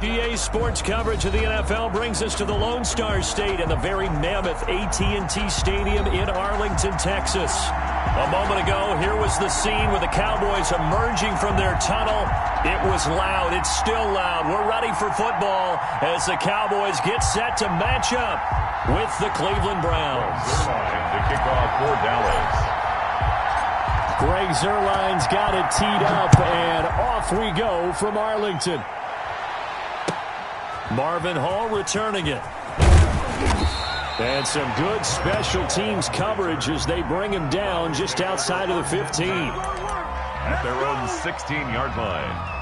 EA Sports coverage of the NFL brings us to the Lone Star State and the very mammoth AT&T Stadium in Arlington, Texas. A moment ago, here was the scene with the Cowboys emerging from their tunnel. It was loud. It's still loud. We're ready for football as the Cowboys get set to match up with the Cleveland Browns. The kickoff for Dallas. Greg Zuerlein's got it teed up, and off we go from Arlington. Marvin Hall returning it. And some good special teams coverage as they bring him down just outside of the 15. At their own 16-yard line.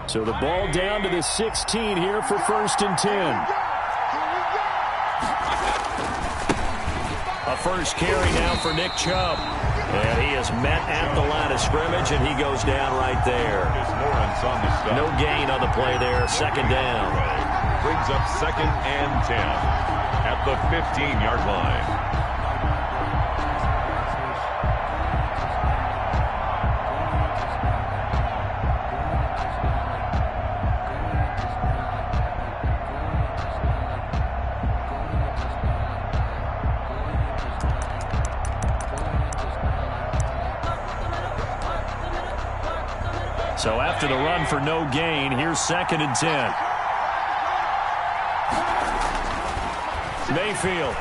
So the ball down to the 16 here for 1st and 10. A first carry now for Nick Chubb. And he is met at the line of scrimmage, and he goes down right there. No gain on the play there. 2nd down. Brings up 2nd and 10 at the 15-yard line. So after the run for no gain, here's 2nd and 10. Mayfield.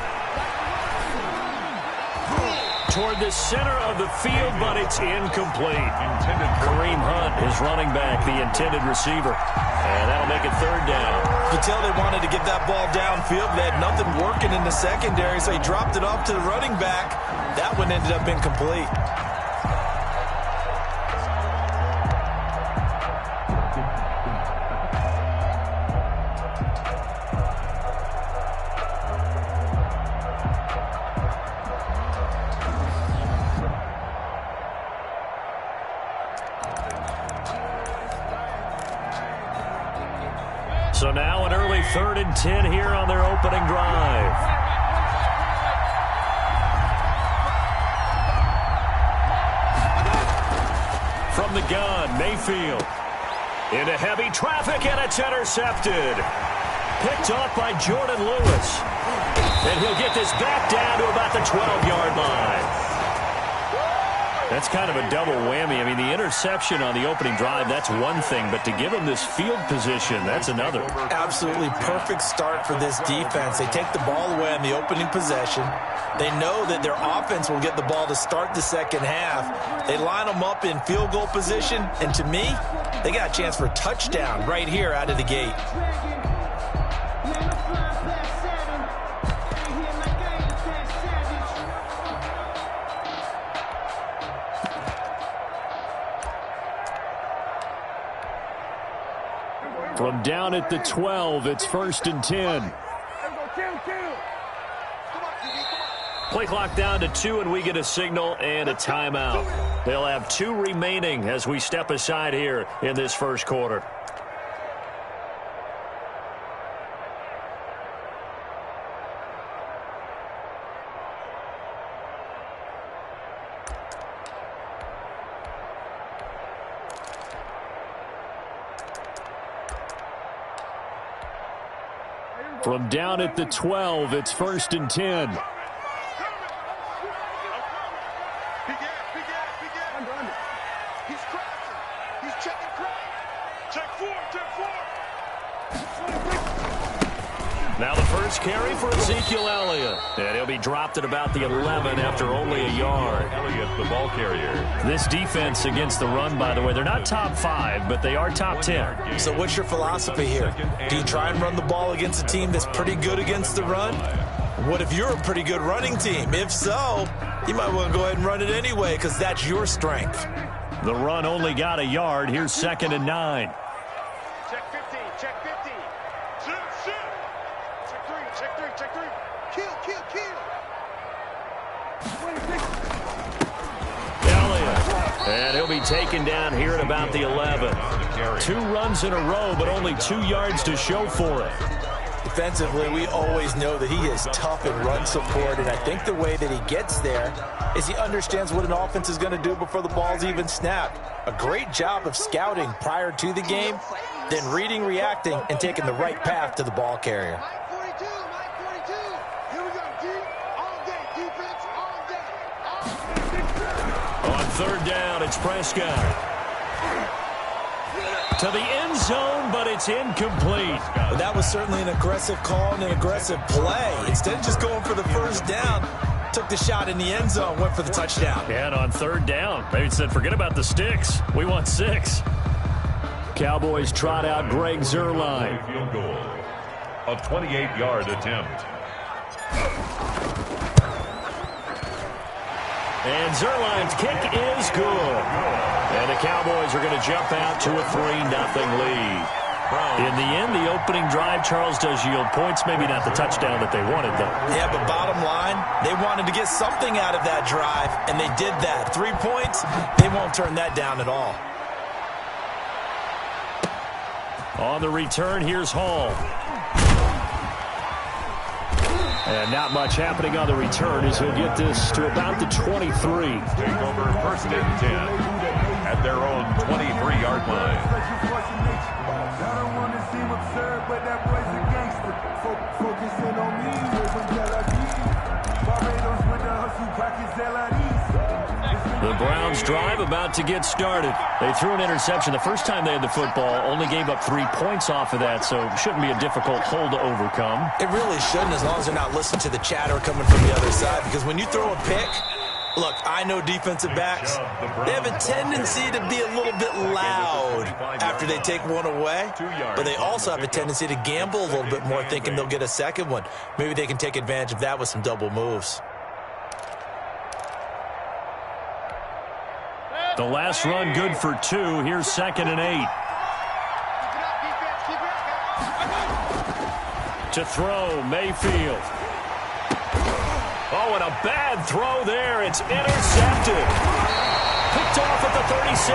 Toward the center of the field, but it's incomplete. Kareem Hunt is running back, the intended receiver. And that'll make it 3rd down. You could tell they wanted to get that ball downfield. They had nothing working in the secondary, so he dropped it off to the running back. That one ended up incomplete. So now an early 3rd and 10 here on their opening drive. From the gun, Mayfield. Into heavy traffic, and it's intercepted. Picked off by Jordan Lewis. And he'll get this back down to about the 12-yard line. That's kind of a double whammy. I mean, the interception on the opening drive, that's one thing. But to give him this field position, that's another. Absolutely perfect start for this defense. They take the ball away on the opening possession. They know that their offense will get the ball to start the second half. They line them up in field goal position. And to me, they got a chance for a touchdown right here out of the gate. From down at the 12, it's 1st and 10. Play clock down to 2, and we get a signal and a timeout. They'll have 2 remaining as we step aside here in this first quarter. From down at the 12, it's 1st and 10. Now the first carry for Ezekiel Elliott. And he'll be dropped at about the 11 after only a yard. Elliott, the ball carrier. This defense against the run, by the way, they're not top 5, but they are top 10. So what's your philosophy here? Do you try and run the ball against a team that's pretty good against the run? What if you're a pretty good running team? If so, you might want to go ahead and run it anyway because that's your strength. The run only got a yard. Here's 2nd and 9. Check 15, check 15. Shoot, shoot. Check 3, check 3, check 3. Kill, kill, kill. Elliott And he'll be taken down here at about the 11. 2 runs in a row, but only 2 yards to show for it. Defensively, we always know that he is tough in run support, and I think the way that he gets there is he understands what an offense is going to do before the ball's even snapped. A great job of scouting prior to the game, then reading, reacting, and taking the right path to the ball carrier. Mike 42, Mike 42. Here we go, D. All day, defense, all day. On third down, it's Prescott. To the end zone, but it's incomplete. Well, that was certainly an aggressive call and an aggressive play. Instead of just going for the first down, took the shot in the end zone, went for the touchdown. And on third down, they said, forget about the sticks. We want 6. Cowboys trot out Greg Zuerlein. Field goal. A 28-yard attempt. And Zuerlein's kick is good. And the Cowboys are going to jump out to a 3-0 lead. In the end, the opening drive, Charles, does yield points. Maybe not the touchdown that they wanted, though. Yeah, but bottom line, they wanted to get something out of that drive, and they did that. 3 points, they won't turn that down at all. On the return, here's Hall. And not much happening on the return as he'll get this to about the 23. Take over 1st and 10 at their own 23-yard line. I don't want to seem absurd, but that boy's a gangster. Focusing on me, Barbados with the hustle pockets, The Browns drive about to get started. They threw an interception the first time they had the football, only gave up 3 points off of that, so shouldn't be a difficult hole to overcome. It really shouldn't, as long as they're not listening to the chatter coming from the other side, because when you throw a pick, look, I know defensive backs, they have a tendency to be a little bit loud after they take one away, but they also have a tendency to gamble a little bit more, thinking they'll get a second one. Maybe they can take advantage of that with some double moves. The last run good for 2. Here's 2nd and 8. To throw, Mayfield. Oh, and a bad throw there. It's intercepted. Picked off at the 36.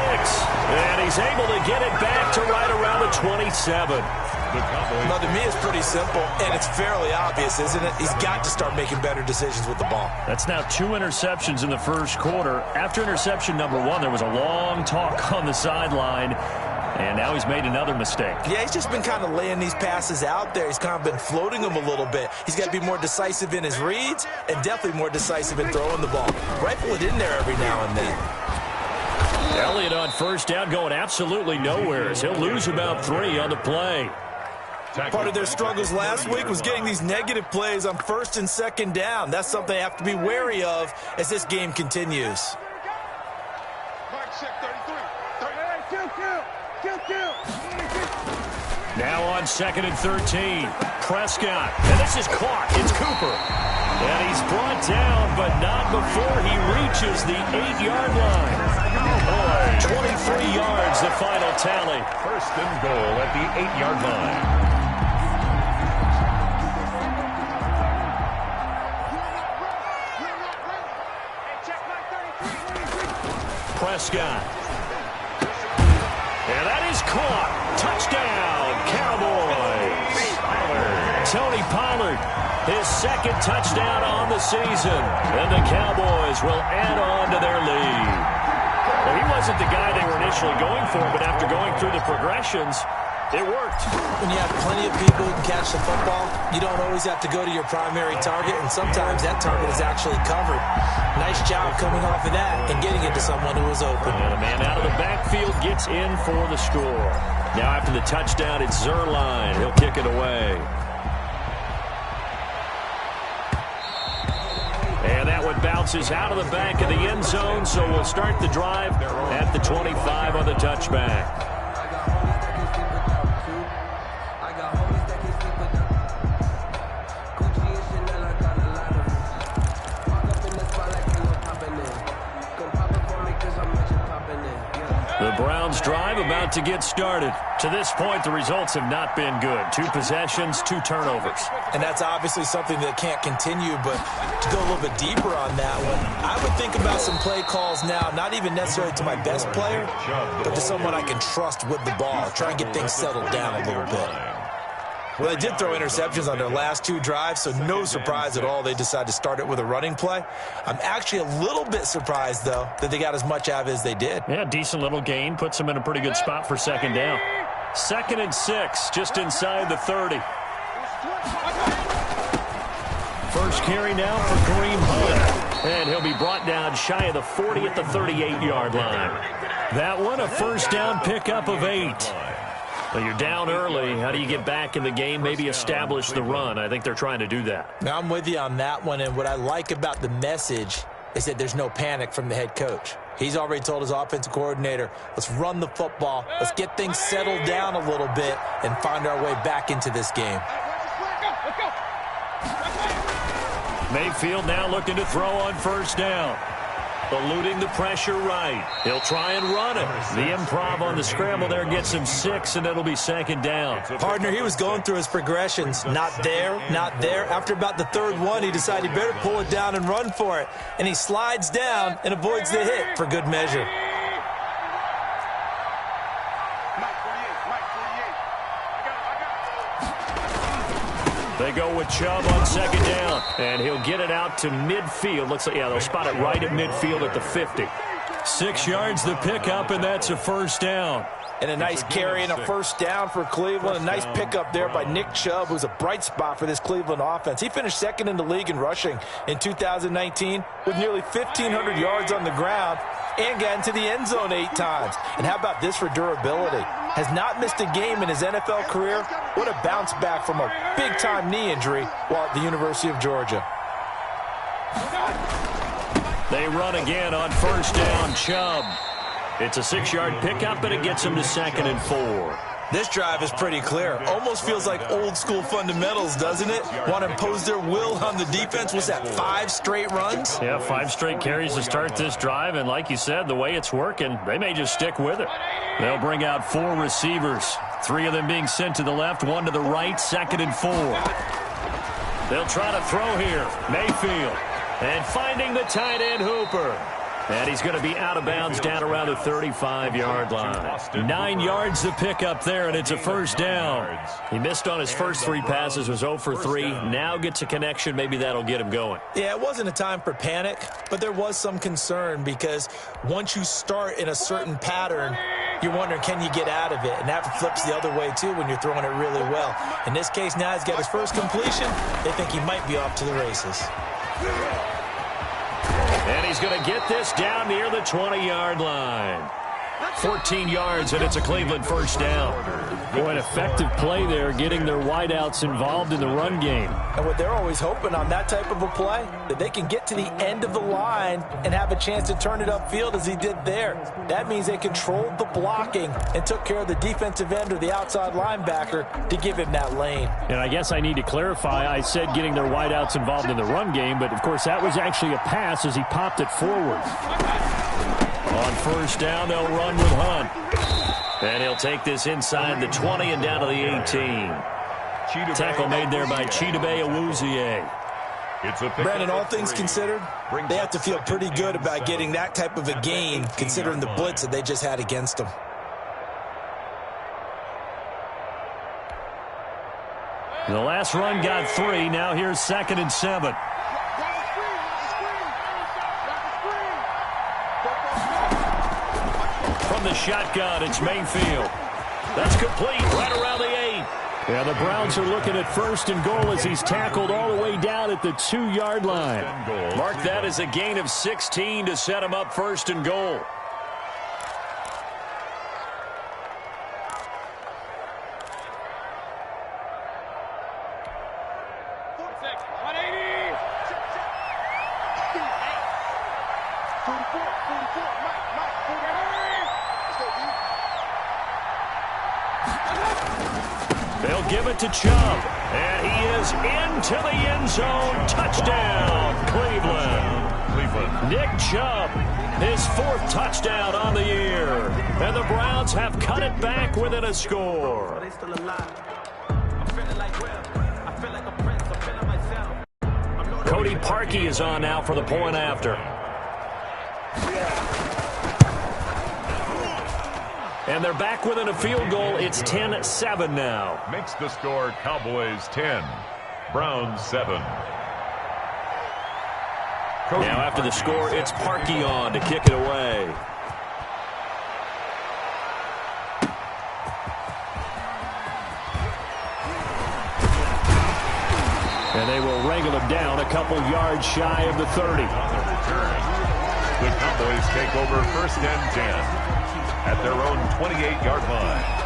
And he's able to get it back to right around the 27. Now, to me, it's pretty simple, and it's fairly obvious, isn't it? He's got to start making better decisions with the ball. That's now 2 interceptions in the first quarter. After interception number 1, there was a long talk on the sideline, and now he's made another mistake. Yeah, he's just been kind of laying these passes out there. He's kind of been floating them a little bit. He's got to be more decisive in his reads and definitely more decisive in throwing the ball. Rifle it in there every now and then. Elliott on first down going absolutely nowhere as he'll lose about 3 on the play. Part of their struggles last week was getting these negative plays on 1st and 2nd down. That's something they have to be wary of as this game continues. Mike, check 33. Now on 2nd and 13. Prescott. And this is caught. It's Cooper. And he's brought down, but not before he reaches the 8-yard line. 23 yards, the final tally. 1st and goal at the 8-yard line. Prescott. And that is caught. Touchdown, Cowboys. Tony Pollard, his 2nd touchdown on the season. And the Cowboys will add on to their lead. Well, he wasn't the guy they were initially going for, but after going through the progressions, it worked. When you have plenty of people who can catch the football, you don't always have to go to your primary target, and sometimes that target is actually covered. Nice job coming off of that and getting it to someone who was open. And a man out of the backfield gets in for the score. Now after the touchdown, it's Zuerlein. He'll kick it away. And that one bounces out of the back of the end zone, so we'll start the drive at the 25 on the touchback. The Browns drive about to get started. To this point, the results have not been good. 2 possessions, 2 turnovers. And that's obviously something that can't continue, but to go a little bit deeper on that one, I would think about some play calls now, not even necessarily to my best player, but to someone I can trust with the ball. Try and get things settled down a little bit. Well, they did throw interceptions on their last 2 drives, so no surprise at all they decided to start it with a running play. I'm actually a little bit surprised, though, that they got as much out of it as they did. Yeah, decent little gain. Puts them in a pretty good spot for second down. 2nd and 6, just inside the 30. First carry now for Kareem Hunt. And he'll be brought down shy of the 40 at the 38-yard line. That one, a first down pickup of 8. Well, you're down early. How do you get back in the game? Maybe establish the run. I think they're trying to do that. Now, I'm with you on that one, and what I like about the message is that there's no panic from the head coach. He's already told his offensive coordinator, let's run the football, let's get things settled down a little bit and find our way back into this game. Mayfield now looking to throw on first down. Eluding the pressure right. He'll try and run it. The improv on the scramble there gets him 6, and it'll be second down. Partner, he was going through his progressions. Not there, not there. After about the 3rd one, he decided he better pull it down and run for it. And he slides down and avoids the hit for good measure. They go with Chubb on second down, and he'll get it out to midfield. Looks like, yeah, they'll spot it right at midfield at the 50. 6 yards the pickup, and that's a first down. And a nice carry and a first down for Cleveland. A nice pickup there by Nick Chubb, who's a bright spot for this Cleveland offense. He finished 2nd in the league in rushing in 2019 with nearly 1,500 yards on the ground and got into the end zone 8 times. And how about this for durability? Has not missed a game in his NFL career. What a bounce back from a big-time knee injury while at the University of Georgia. They run again on first down, Chubb. It's a 6-yard pickup, and it gets him to 2nd and 4. This drive is pretty clear. Almost feels like old-school fundamentals, doesn't it? Want to impose their will on the defense. Was that 5 straight runs? Yeah, 5 straight carries to start this drive, and like you said, the way it's working, they may just stick with it. They'll bring out 4 receivers, 3 of them being sent to the left, 1 to the right, 2nd and 4. They'll try to throw here. Mayfield. And finding the tight end, Hooper. And he's going to be out of bounds down around the 35-yard line. 9 yards to pick up there, and it's a first down. He missed on his first 3 passes, was 0 for 3. Now gets a connection. Maybe that'll get him going. Yeah, it wasn't a time for panic, but there was some concern because once you start in a certain pattern, you're wondering, can you get out of it? And that flips the other way, too, when you're throwing it really well. In this case, now he's got his first completion. They think he might be off to the races. And he's going to get this down near the 20-yard line. 14 yards, and it's a Cleveland first down. Boy, an effective play there, getting their wideouts involved in the run game. And what they're always hoping on that type of a play, that they can get to the end of the line and have a chance to turn it upfield as he did there. That means they controlled the blocking and took care of the defensive end or the outside linebacker to give him that lane. And I guess I need to clarify, I said getting their wideouts involved in the run game, but of course that was actually a pass as he popped it forward. On first down, they'll run with Hunt. And he'll take this inside the 20 and down to the 18. Tackle made there by Cbus614 League. Brandon, all things considered, they have to feel pretty good about getting that type of a gain considering the blitz that they just had against them. The last run got 3. Now here's 2nd and 7. From the shotgun, it's Mayfield. That's complete right around the 8. Yeah, the Browns are looking at 1st and goal as he's tackled all the way down at the 2-yard line. Mark that as a gain of 16 to set him up 1st and goal. They'll give it to Chubb, and he is into the end zone. Touchdown, Cleveland. Nick Chubb, his 4th touchdown on the year. And the Browns have cut it back within a score. Cody Parkey is on now for the point after. And they're back within a field goal. It's 10-7 now. Makes the score Cowboys 10, Browns 7. Now after the score, it's Parkey on to kick it away. And they will wrangle him down a couple yards shy of the 30. The Cowboys take over 1st and 10 at their own 28-yard line.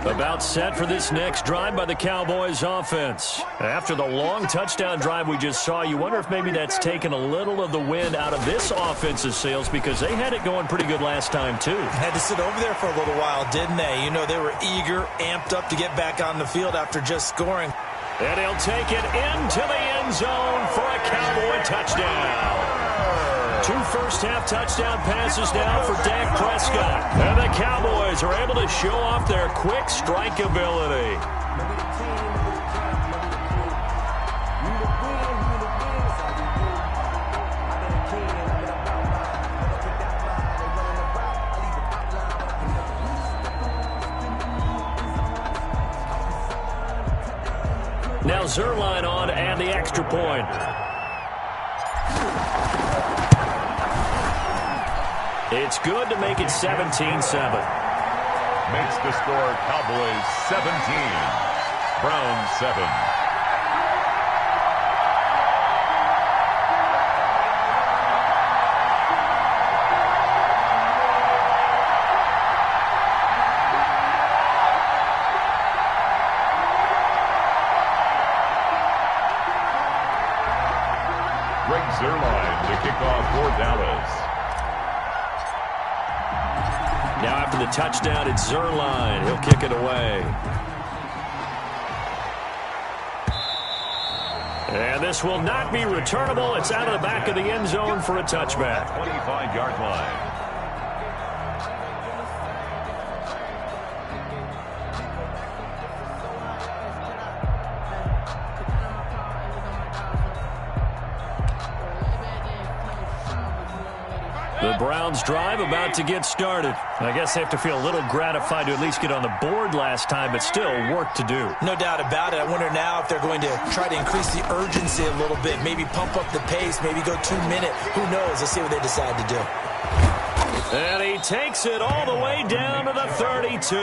About set for this next drive by the Cowboys offense. After the long touchdown drive we just saw, you wonder if maybe that's taken a little of the wind out of this offense's sails, because they had it going pretty good last time too. Had to sit over there for a little while, didn't they? You know, they were eager, amped up to get back on the field after just scoring. And he'll take it into the end zone for a Cowboy touchdown. 2 first-half touchdown passes now for Dak Prescott. And the Cowboys are able to show off their quick strike ability. Now Zerline on and the extra point. It's good to make it 17-7. Makes the score Cowboys 17, Browns 7. Zerline to kick off for Dallas. Now after the touchdown, it's Zerline. He'll kick it away. And this will not be returnable. It's out of the back of the end zone for a touchback. 25-yard line. The Browns drive about to get started. I guess they have to feel a little gratified to at least get on the board last time, but still work to do. No doubt about it. I wonder now if they're going to try to increase the urgency a little bit, maybe pump up the pace, maybe go 2 minute. Who knows? Let's see what they decide to do. And he takes it all the way down to the 32.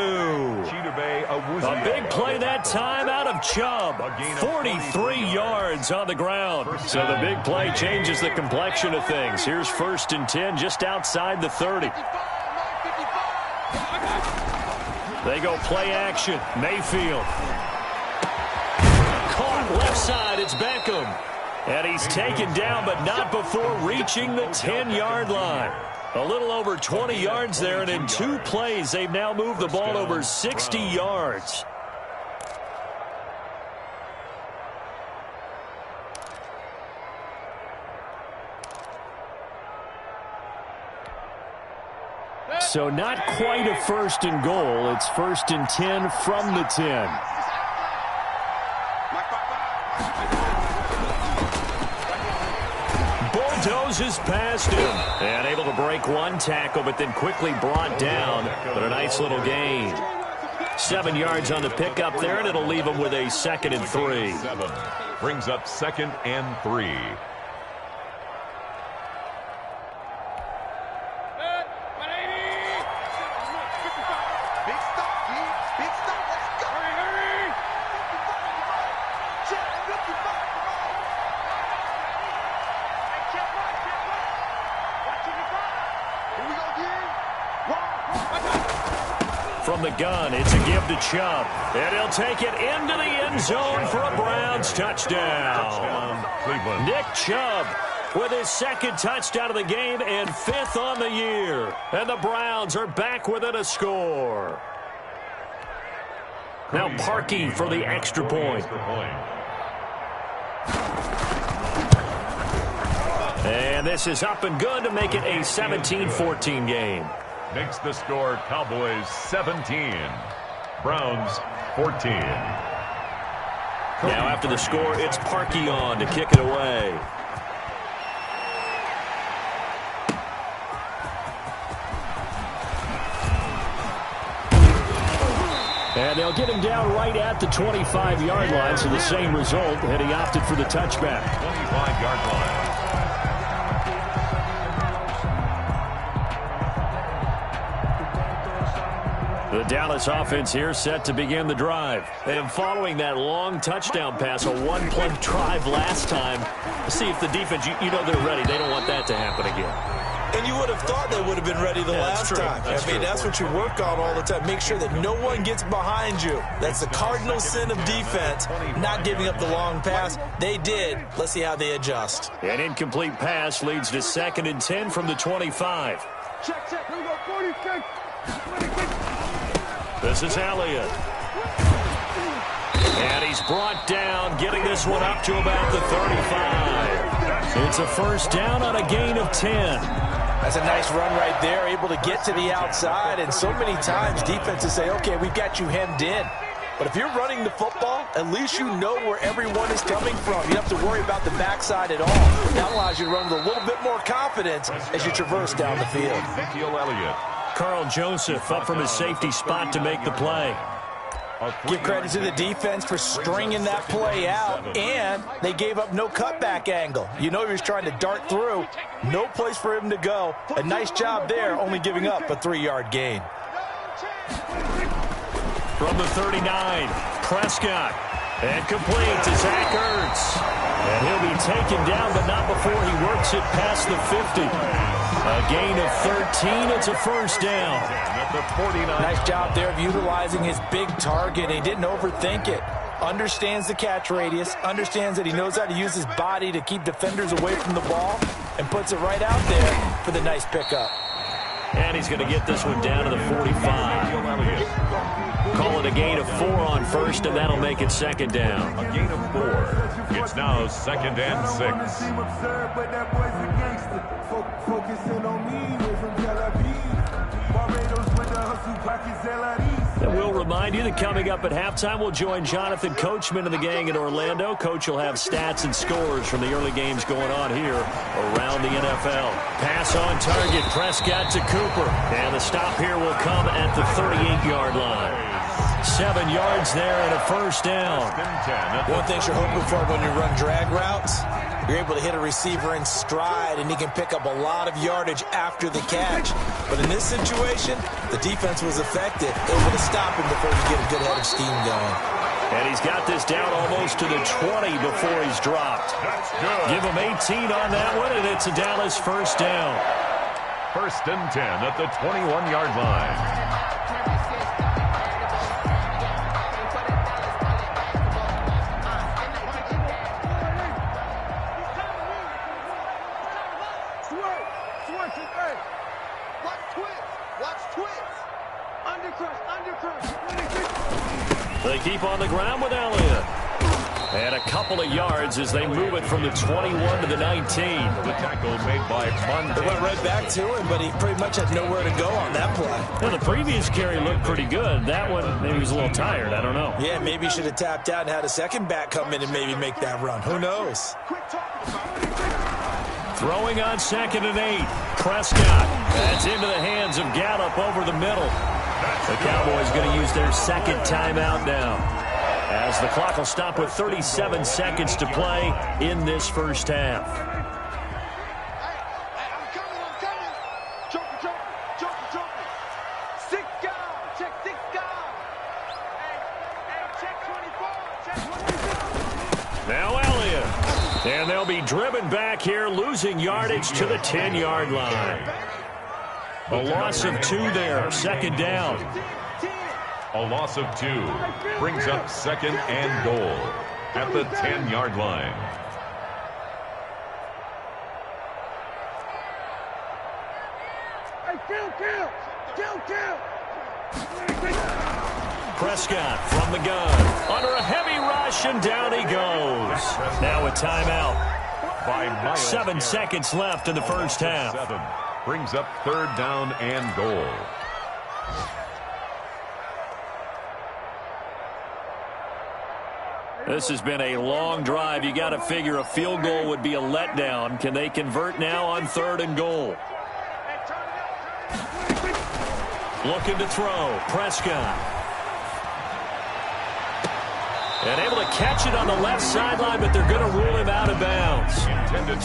A big play that time out of Chubb. 43 yards on the ground. So the big play changes the complexion of things. Here's 1st and 10 just outside the 30. They go play action. Mayfield. Caught left side. It's Beckham. And he's taken down, but not before reaching the 10-yard line. A little over 20 yards there, and in 2 plays, they've now moved the ball over 60 yards. So not quite a 1st and goal. It's 1st and 10 from the 10. Bulldozes past him. And able to break 1 tackle, but then quickly brought down. But a nice little gain. 7 yards on the pickup there, and it'll leave him with a 2nd and 3. 7 brings up 2nd and 3. From the gun, it's a give to Chubb. And he'll take it into the end zone for a Browns touchdown. Nick Chubb with his 2nd touchdown of the game and 5th on the year. And the Browns are back within a score. Now Parkey for the extra point. And this is up and good to make it a 17-14 game. Makes the score Cowboys 17, Browns 14. Now after the score, it's Parkey on to kick it away. And they'll get him down right at the 25-yard line, so the same result, and he opted for the touchback. 25-yard line. The Dallas offense here set to begin the drive. And following that long touchdown pass, a one-play drive last time, see if the defense, you know they're ready. They don't want that to happen again. And you would have thought they would have been ready the last time. That's what you work on all the time. Make sure that no one gets behind you. That's the cardinal sin of defense, not giving up the long pass. They did. Let's see how they adjust. An incomplete pass leads to 2nd and 10 from the 25. Check. Here we go. 46. This is Elliott. And he's brought down, getting this one up to about the 35. It's a first down on a gain of 10. That's a nice run right there, able to get to the outside. And so many times defenses say, okay, we've got you hemmed in. But if you're running the football, at least you know where everyone is coming from. You don't have to worry about the backside at all. That allows you to run with a little bit more confidence as you traverse down the field. Elliott. Carl Joseph up from his safety spot to make the play. Give credit to the defense for stringing that play out, and they gave up no cutback angle. You know he was trying to dart through. No place for him to go. A nice job there, only giving up a 3-yard gain. From the 39, Prescott. And complete to Zach Ertz. And he'll be taken down, but not before he works it past the 50. A gain of 13. It's a first down. Nice job there of utilizing his big target. He didn't overthink it. Understands the catch radius. Understands that he knows how to use his body to keep defenders away from the ball. And puts it right out there for the nice pickup. And he's going to get this one down to the 45. Call it a gain of 4 on first, and that'll make it 2nd down. A gain of 4. It's now 2nd and 6. And we'll remind you that coming up at halftime, we'll join Jonathan Coachman and the gang in Orlando. Coach will have stats and scores from the early games going on here around the NFL. Pass on target, Prescott to Cooper. And the stop here will come at the 38-yard line. 7 yards there and a first down. One thing you're hoping for when you run drag routes, you're able to hit a receiver in stride, and he can pick up a lot of yardage after the catch. But in this situation, the defense was effective, able to stop him before you get a good head of steam going. And he's got this down almost to the 20 before he's dropped. Give him 18 on that one, and it's a Dallas first down. 1st and 10 at the 21-yard line. They keep on the ground with Elliott. And a couple of yards as they move it from the 21 to the 19. The tackle made by Monday. They went right back to him, but he pretty much had nowhere to go on that play. Well, the previous carry looked pretty good. That one, maybe he was a little tired. I don't know. Yeah, maybe he should have tapped out and had a second back come in and maybe make that run. Who knows? Throwing on 2nd and 8. Prescott. That's into the hands of Gallup over the middle. The Cowboys going to use their 2nd timeout now, as the clock will stop with 37 seconds to play in this first half. I'm coming. Joker. 6 guys. Check 6 guys. Hey, check 24. Now Elliott. And they'll be driven back here, losing yardage to the 10-yard line. A loss of 2 there, 2nd down. A loss of 2 brings up 2nd and goal at the 10-yard line. Kill. Prescott from the gun. Under a heavy rush, and down he goes. Now a timeout. 7 seconds left in the first half. 7 brings up 3rd down and goal. This has been a long drive. You got to figure a field goal would be a letdown. Can they convert now on 3rd and goal? Looking to throw. Prescott. And able to catch it on the left sideline, but they're going to rule him out of bounds.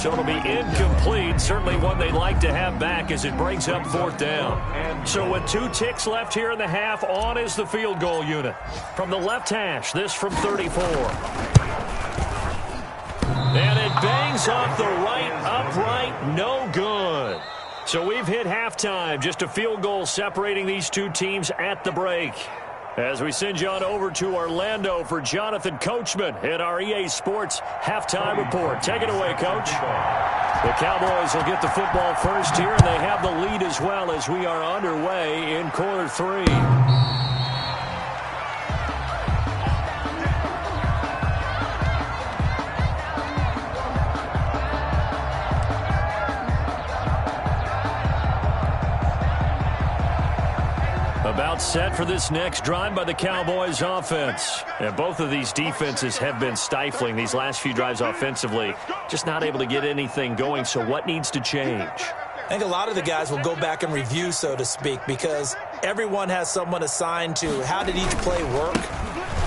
So it'll be incomplete. Certainly one they'd like to have back as it brings up 4th down. So with 2 ticks left here in the half, on is the field goal unit. From the left hash, this from 34. And it bangs off the right upright. No good. So we've hit halftime. Just a field goal separating these 2 teams at the break. As we send you on over to Orlando for Jonathan Coachman in our EA Sports Halftime Report. Take it away, Coach. The Cowboys will get the football first here, and they have the lead as well as we are underway in quarter 3. About set for this next drive by the Cowboys offense. And both of these defenses have been stifling these last few drives offensively. Just not able to get anything going, so what needs to change? I think a lot of the guys will go back and review, so to speak, because everyone has someone assigned to how did each play work.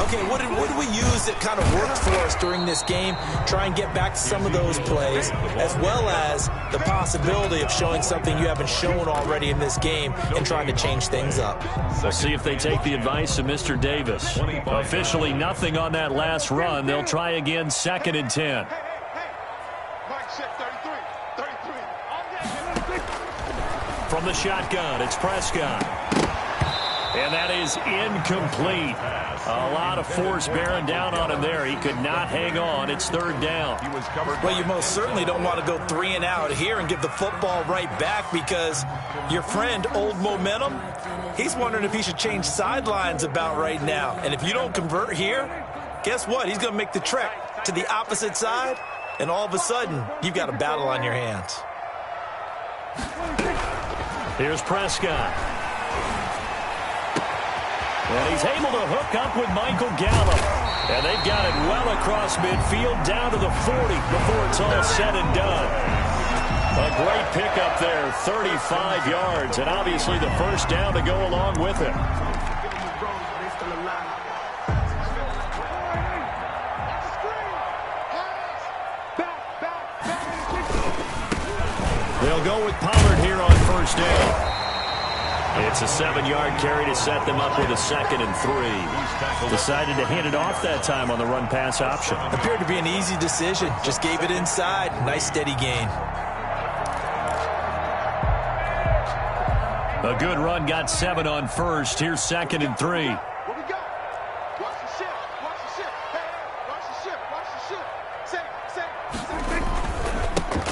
Okay, what did we use that kind of worked for us during this game? Try and get back to some of those plays, as well as the possibility of showing something you haven't shown already in this game and trying to change things up. We'll see if they take the advice of Mr. Davis. Officially nothing on that last run. They'll try again, 2nd and 10. From the shotgun, it's Prescott. And that is incomplete. A lot of force bearing down on him there. He could not hang on. It's 3rd down. Well, you most certainly don't want to go 3 and out here and give the football right back, because your friend, Old Momentum, he's wondering if he should change sidelines about right now. And if you don't convert here, guess what? He's going to make the trek to the opposite side, and all of a sudden, you've got a battle on your hands. Here's Prescott. And he's able to hook up with Michael Gallup. And they've got it well across midfield, down to the 40 before it's all said and done. A great pickup there, 35 yards, and obviously the first down to go along with it. They'll go with Pollard here on first down. It's a 7-yard carry to set them up with a 2nd and 3. Decided to hand it off that time on the run-pass option. Appeared to be an easy decision. Just gave it inside. Nice steady gain. A good run, got 7 on first. Here's 2nd and 3. What we got? Watch the ship. Watch the ship. Hey, watch the ship. Watch the ship.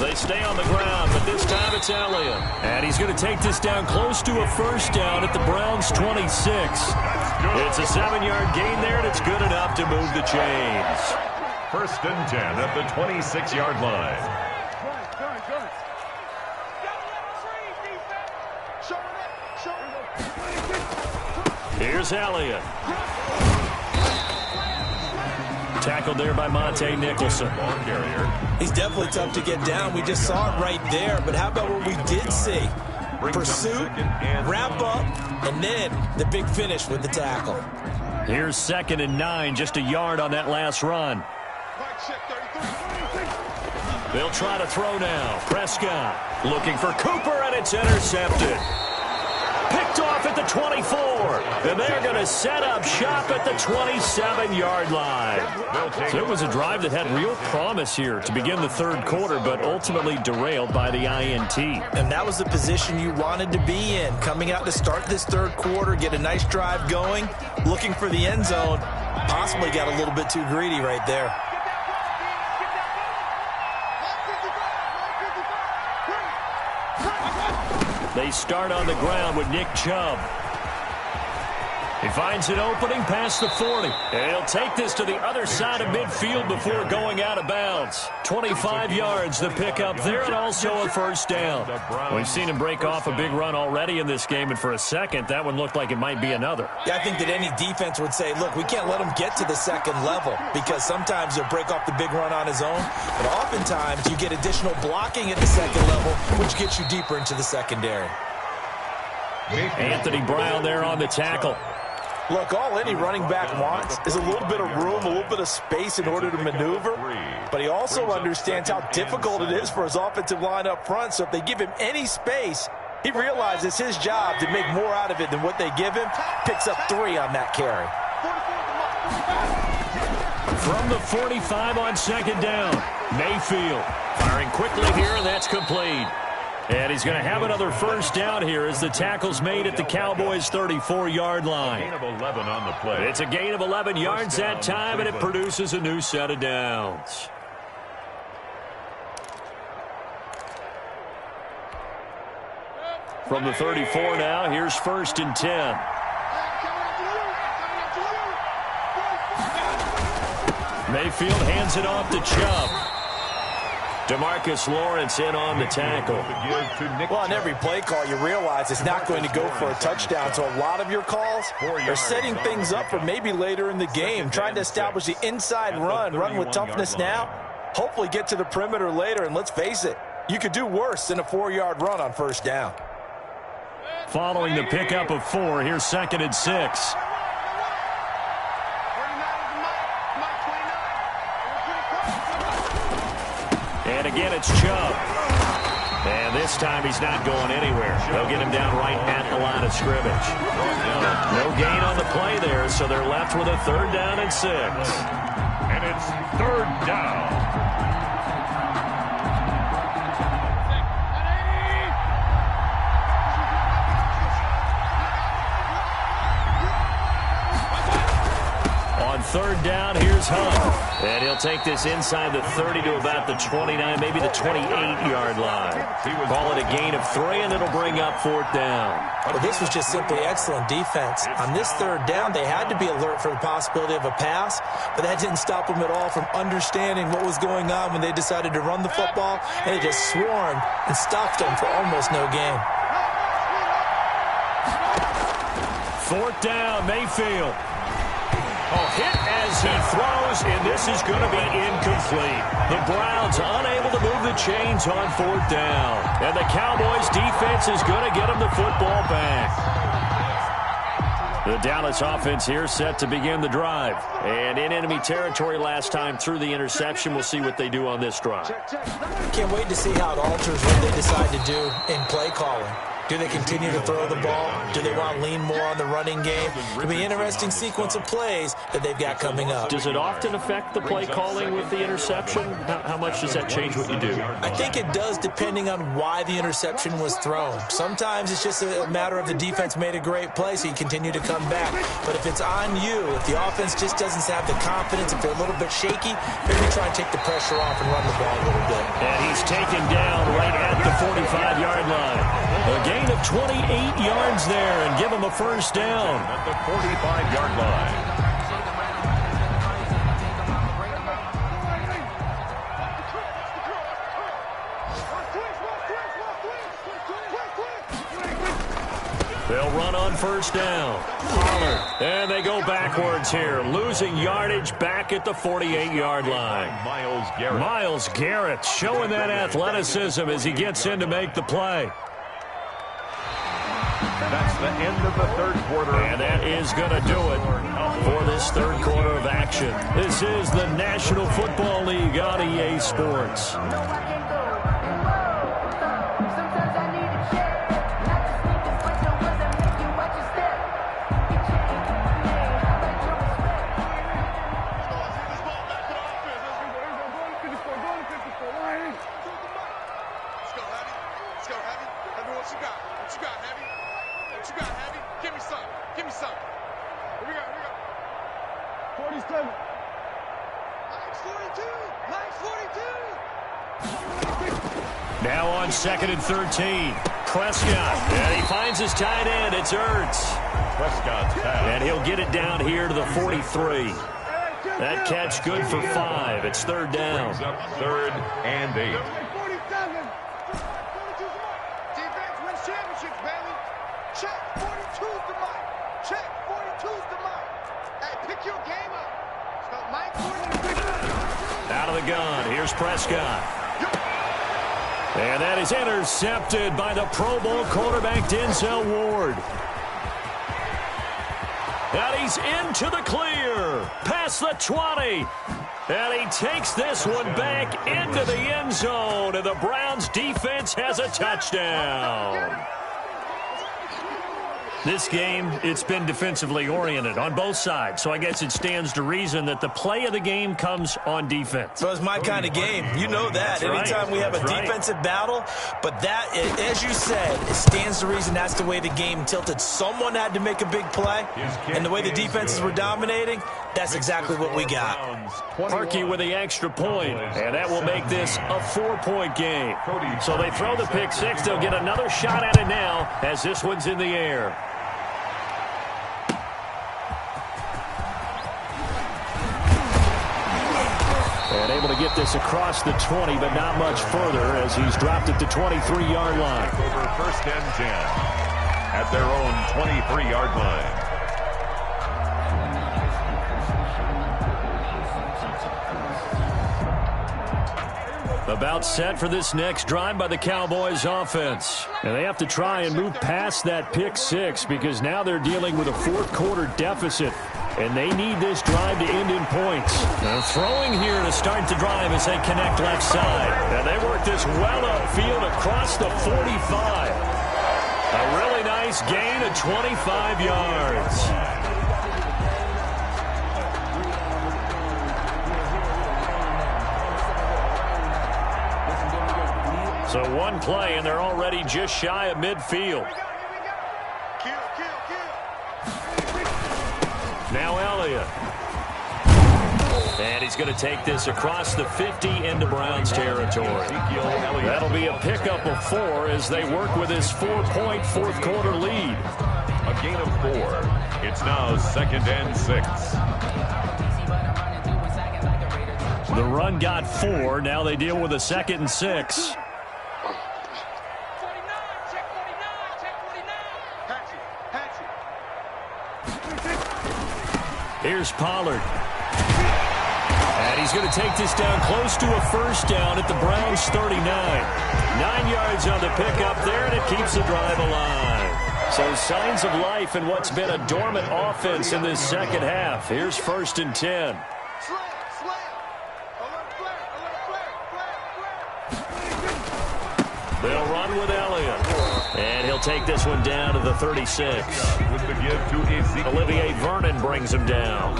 They stay on the ground, but this time it's Elliott. And he's going to take this down close to a first down at the Browns' 26. It's a 7-yard gain there, and it's good enough to move the chains. 1st and 10 at the 26-yard line. Here's Elliott. Tackled there by Monte Nicholson. Ball carrier. He's definitely tough to get down. We just saw it right there. But how about what we did see? Pursuit, wrap up, and then the big finish with the tackle. Here's 2nd and 9, just a yard on that last run. They'll try to throw now. Prescott looking for Cooper, and it's intercepted. Picked off at the 24, and they're going to set up shop at the 27-yard line. So it was a drive that had real promise here to begin the 3rd quarter, but ultimately derailed by the INT. And that was the position you wanted to be in, coming out to start this 3rd quarter, get a nice drive going, looking for the end zone. Possibly got a little bit too greedy right there. They start on the ground with Nick Chubb. He finds an opening past the 40. And he'll take this to the other side of midfield before going out of bounds. 25 yards the pickup there, and also a first down. We've seen him break off a big run already in this game, and for a second, that one looked like it might be another. Yeah, I think that any defense would say, look, we can't let him get to the second level, because sometimes he'll break off the big run on his own, but oftentimes you get additional blocking at the second level, which gets you deeper into the secondary. Anthony Brown there on the tackle. Look, all any running back wants is a little bit of room, a little bit of space in order to maneuver. But he also understands how difficult it is for his offensive line up front. So if they give him any space, he realizes it's his job to make more out of it than what they give him. Picks up 3 on that carry. From the 45 on second down, Mayfield firing quickly here, and that's complete. And he's going to have another first down here as the tackle's made at the Cowboys' 34-yard line. Gain of 11 on the play. It's a gain of 11 yards that time, and it produces a new set of downs. From the 34 now, here's 1st and 10. Mayfield hands it off to Chubb. DeMarcus Lawrence in on the tackle. Well, on every play call, you realize it's not going to go for a touchdown. So a lot of your calls are setting things up for maybe later in the game, trying to establish the inside run with toughness now, hopefully get to the perimeter later. And let's face it, you could do worse than a 4-yard run on first down. Following the pickup of 4, here's 2nd and 6. And again, it's Chubb. And this time he's not going anywhere. They'll get him down right at the line of scrimmage. No gain on the play there, so they're left with a 3rd down and 6. And it's 3rd down. On 3rd down, here's Hunt. And he'll take this inside the 30 to about the 29, maybe the 28-yard line. Call it a gain of 3, and it'll bring up 4th down. Well, this was just simply excellent defense. On this 3rd down, they had to be alert for the possibility of a pass, but that didn't stop them at all from understanding what was going on when they decided to run the football, and they just swarmed and stopped them for almost no gain. 4th down, Mayfield. Hit as he throws, and this is going to be incomplete. The Browns unable to move the chains on 4th down. And the Cowboys defense is going to get them the football back. The Dallas offense here set to begin the drive. And in enemy territory last time through the interception. We'll see what they do on this drive. Can't wait to see how it alters what they decide to do in play calling. Do they continue to throw the ball? Do they want to lean more on the running game? It'll be an interesting sequence of plays that they've got coming up. Does it often affect the play calling with the interception? How much does that change what you do? I think it does, depending on why the interception was thrown. Sometimes it's just a matter of the defense made a great play, so you continue to come back. But if it's on you, if the offense just doesn't have the confidence, if they're a little bit shaky, maybe try and take the pressure off and run the ball a little bit. And he's taken down right at the 45-yard line. A gain of 28 yards there, and give him a first down. At the 45-yard line. They'll run on first down. Pollard. And they go backwards here, losing yardage back at the 48-yard line. Myles Garrett showing that athleticism as he gets in to make the play. That's the end of the 3rd quarter. And that is going to do it for this 3rd quarter of action. This is the National Football League on EA Sports. Now on 2nd and 13. Prescott. And he finds his tight end. It's Ertz. Prescott's pass. And he'll get it down here to the 43. That catch good for 5. It's 3rd down. Brings up 3rd and 8. Defense wins championships, baby. Check 42's the mark. Check 42's the mark. Hey, pick your game up. So Mike Out of the gun. Here's Prescott. And that is intercepted by the Pro Bowl quarterback Denzel Ward. And he's into the clear. Past the 20. And he takes this one back into the end zone. And the Browns defense has a touchdown. This game, it's been defensively oriented on both sides. So I guess it stands to reason that the play of the game comes on defense. So it's my kind of game. You know that. That's right. Anytime we have a defensive battle. But that, as you said, it stands to reason that's the way the game tilted. Someone had to make a big play. And the way the defenses were dominating, that's exactly what we got. Parkey with the extra point, and that will make this a 4-point game. So they throw the pick 6. They'll get another shot at it now as this one's in the air. And able to get this across the 20, but not much further as he's dropped it to 23-yard line. Over 1st and 10 at their own 23-yard line. About set for this next drive by the Cowboys offense. And they have to try and move past that pick 6 because now they're dealing with a 4th-quarter deficit. And they need this drive to end in points. They're throwing here to start the drive as they connect left side. And they work this well upfield across the 45. A really nice gain of 25 yards. So one play, and they're already just shy of midfield. Now Elliott. And he's going to take this across the 50 into Browns territory. That'll be a pickup of 4 as they work with this 4-point 4th-quarter lead. A gain of 4. It's now 2nd and 6. The run got 4. Now they deal with a 2nd and 6. Here's Pollard. And he's going to take this down close to a 1st down at the Browns 39. 9 yards on the pickup there, and it keeps the drive alive. So signs of life in what's been a dormant offense in this second half. Here's 1st and 10. They'll run with Elliott. And he'll take this one down to the 36. With the give to Ezekiel. Olivier Vernon brings him down.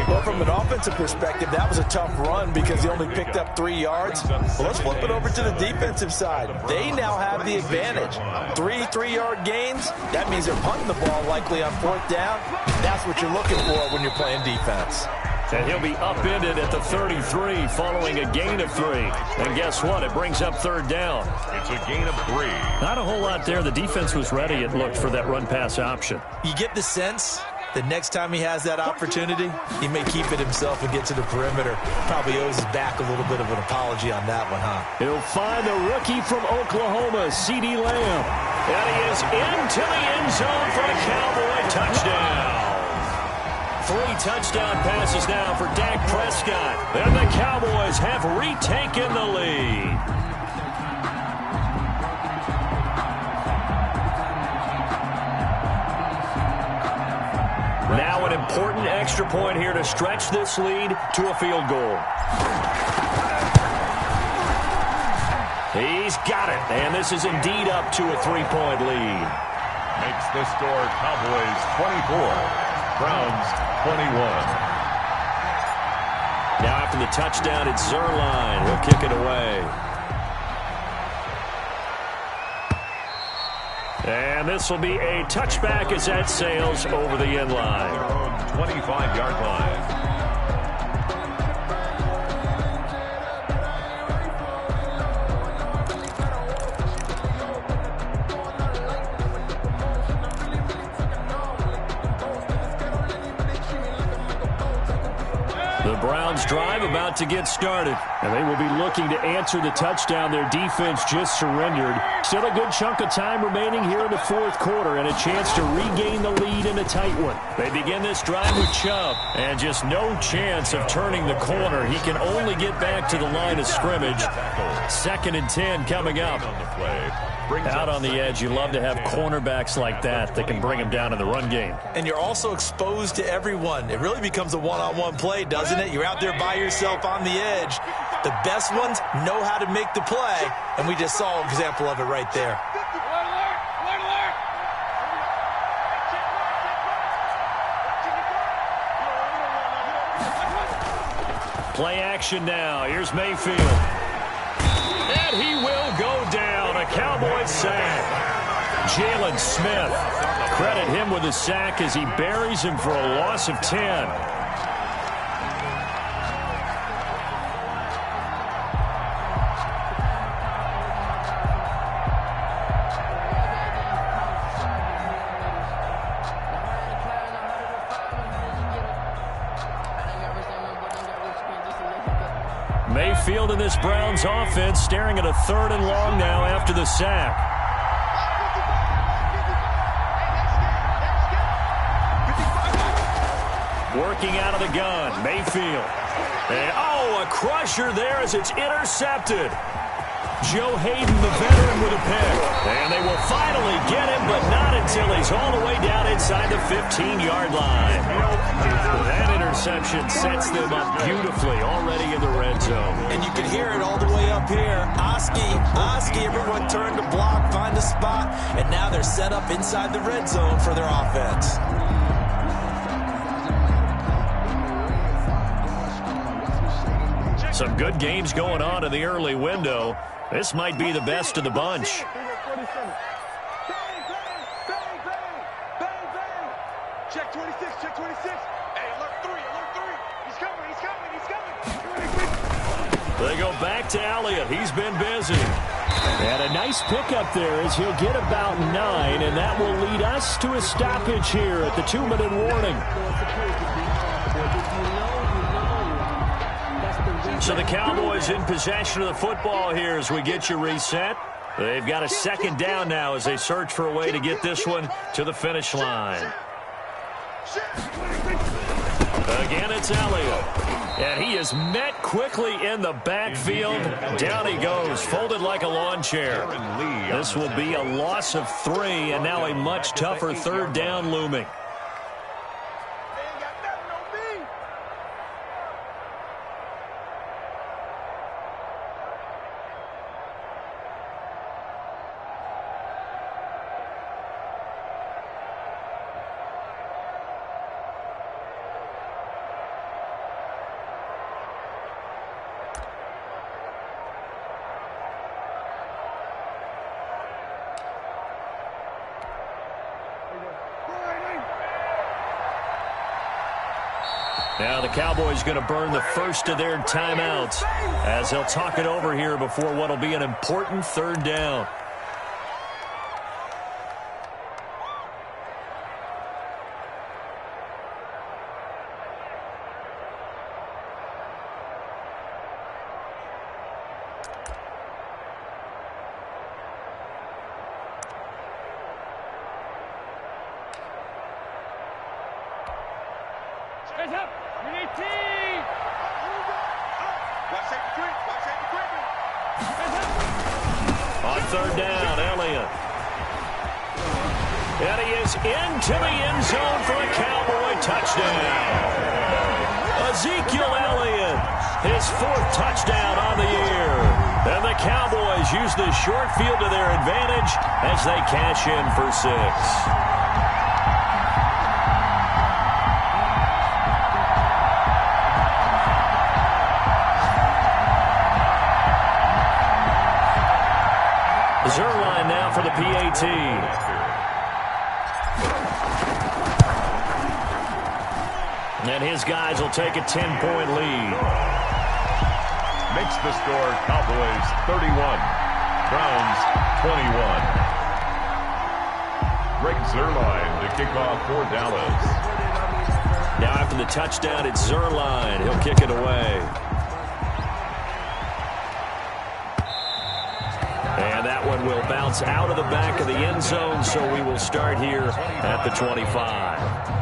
Well, from an offensive perspective, that was a tough run because he only picked up 3 yards. Well, let's flip it over to the defensive side. They now have the advantage. 3 3-yard gains. That means they're punting the ball likely on 4th down. That's what you're looking for when you're playing defense. And he'll be upended at the 33 following a gain of 3. And guess what? It brings up 3rd down. It's a gain of 3. Not a whole lot there. The defense was ready, it looked, for that run-pass option. You get the sense that next time he has that opportunity, he may keep it himself and get to the perimeter. Probably owes his back a little bit of an apology on that one, huh? He'll find the rookie from Oklahoma, CeeDee Lamb. And he is into the end zone for a Cowboy touchdown. 3 touchdown passes now for Dak Prescott. And the Cowboys have retaken the lead. Now an important extra point here to stretch this lead to a field goal. He's got it, and this is indeed up to a 3-point lead. Makes the score Cowboys 24, Browns 21. Now after the touchdown, it's Zerline. He'll kick it away. And this will be a touchback as that sails over the end line. 25-yard line. Browns drive about to get started. And they will be looking to answer the touchdown their defense just surrendered. Still a good chunk of time remaining here in the fourth quarter and a chance to regain the lead in a tight one. They begin this drive with Chubb, and just no chance of turning the corner. He can only get back to the line of scrimmage. 2nd and 10 coming up. Out on the edge, you love to have cornerbacks like that can bring him down in the run game. And you're also exposed to everyone. It really becomes a one-on-one play, doesn't it? You're out there by yourself on the edge. The best ones know how to make the play, and we just saw an example of it right there. Play action now. Here's Mayfield. And he will go down. A Cowboys sack. Jalen Smith. Credit him with a sack as he buries him for a loss of 10. Mayfield in this Browns offense staring at a 3rd and long now after the sack. Working out of the gun, Mayfield. And, a crusher there as it's intercepted. Joe Hayden, the veteran, with a pick. And they will finally get him, but not until he's all the way down inside the 15-yard line. That interception sets them up beautifully already in the red zone. And you can hear it all the way up here. Oski, everyone turned to block, find a spot, and now they're set up inside the red zone for their offense. Some good games going on in the early window. This might be the best of the bunch. Check 26, check 26. Hey, alert 3. He's coming. They go back to Elliott. He's been busy. And a nice pickup there as he'll get about 9, and that will lead us to a stoppage here at the 2-minute warning. So the Cowboys in possession of the football here as we get you reset. They've got a 2nd down now as they search for a way to get this one to the finish line. Again, it's Elliott. And he is met quickly in the backfield. Down he goes, folded like a lawn chair. This will be a loss of 3, and now a much tougher 3rd down looming. Now the Cowboys going to burn the first of their timeouts as they'll talk it over here before what will be an important 3rd down. On 3rd down, Elliott. And he is into the end zone for a Cowboy touchdown. Ezekiel Elliott, his 4th touchdown on the year. And the Cowboys use the short field to their advantage as they cash in for 6. Zerline now for the PAT. And his guys will take a 10-point lead. Makes the score Cowboys 31, Browns 21. Greg Zerline to kick off for Dallas. Now after the touchdown, it's Zerline. He'll kick it away. And that one will bounce out of the back of the end zone, so we will start here at the 25.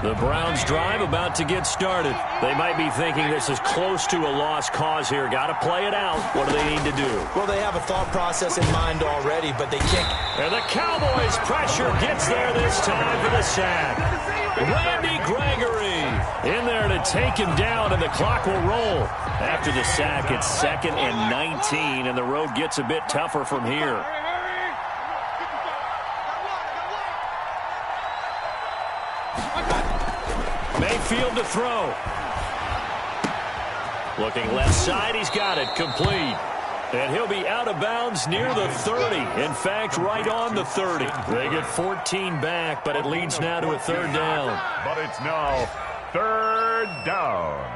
The Browns drive about to get started. They might be thinking this is close to a lost cause here. Got to play it out. What do they need to do? Well, they have a thought process in mind already, but they can't. And the Cowboys pressure gets there this time for the sack. Randy Gregory in there to take him down, and the clock will roll. After the sack, it's 2nd and 19, and the road gets a bit tougher from here. Mayfield to throw. Looking left side, he's got it, complete. And he'll be out of bounds near the 30. In fact, right on the 30. They get 14 back, but it leads now to a 3rd down. But it's now 3rd down.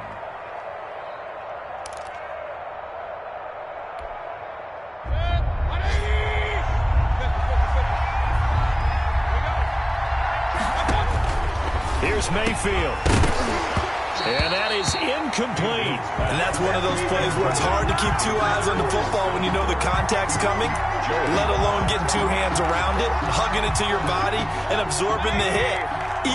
Here's Mayfield. And that is incomplete. And that's one of those plays where it's hard to keep 2 eyes on the football when you know the contact's coming, let alone getting 2 hands around it, hugging it to your body, and absorbing the hit,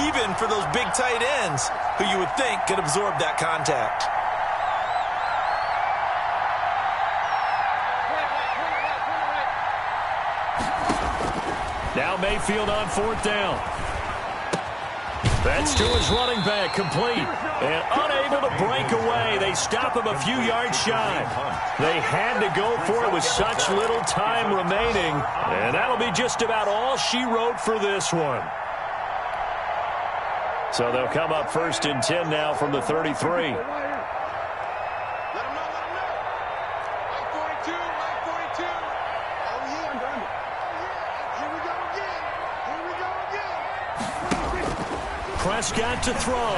even for those big tight ends who you would think could absorb that contact. Now Mayfield on 4th down. That's to his running back, complete. And unable to break away. They stop him a few yards shy. They had to go for it with such little time remaining. And that'll be just about all she wrote for this one. So they'll come up 1st and 10 now from the 33. Prescott to throw.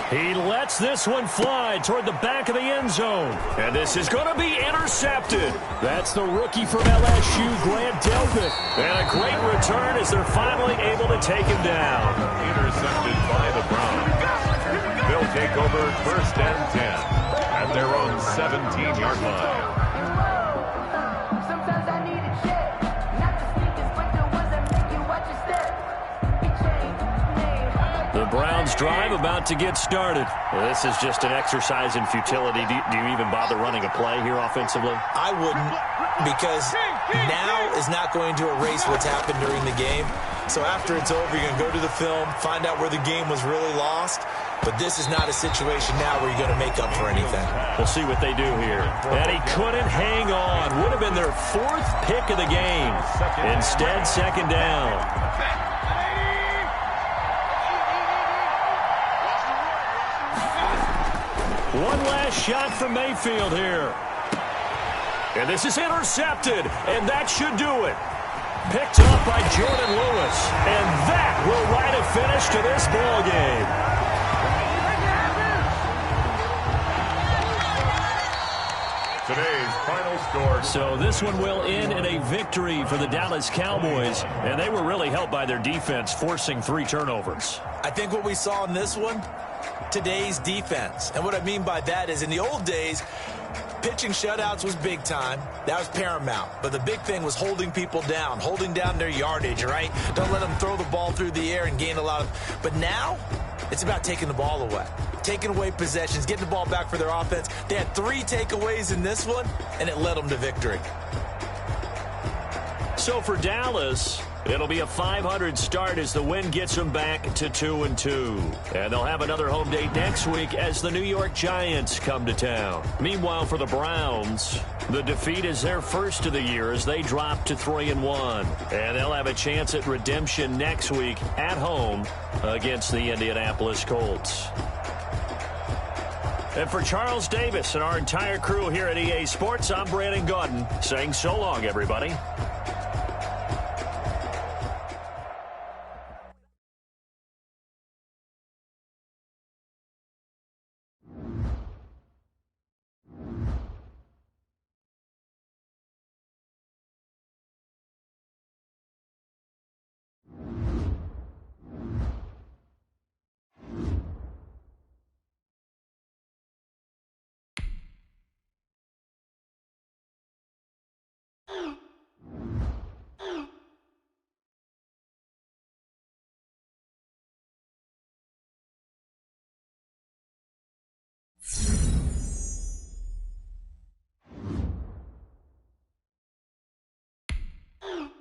He lets this one fly toward the back of the end zone. And this is going to be intercepted. That's the rookie from LSU, Grant Delpit. And a great return as they're finally able to take him down. Intercepted by the Browns. They'll take over 1st and 10 at their own 17-yard line. The Browns drive about to get started. Well, this is just an exercise in futility. Do you even bother running a play here offensively? I wouldn't, because now is not going to erase what's happened during the game. So after it's over, you're going to go to the film, find out where the game was really lost. But this is not a situation now where you're going to make up for anything. We'll see what they do here. And he couldn't hang on. Would have been their 4th pick of the game. Instead, 2nd down. One last shot from Mayfield here. And this is intercepted, and that should do it. Picked up by Jordan Lewis, and that will write a finish to this ball game. Today's final score. So this one will end in a victory for the Dallas Cowboys, and they were really helped by their defense, forcing 3 turnovers. I think what we saw in this one, today's defense. And what I mean by that is in the old days, pitching shutouts was big time. That was paramount. But the big thing was holding people down, holding down their yardage, right? Don't let them throw the ball through the air and gain a lot of... But now, it's about taking the ball away. Taking away possessions, getting the ball back for their offense. They had 3 takeaways in this one, and it led them to victory. So for Dallas, it'll be a 500 start as the win gets them back to 2-2. And they'll have another home date next week as the New York Giants come to town. Meanwhile, for the Browns, the defeat is their first of the year as they drop to 3-1. And they'll have a chance at redemption next week at home against the Indianapolis Colts. And for Charles Davis and our entire crew here at EA Sports, I'm Brandon Gaudin saying so long, everybody. Cowboys.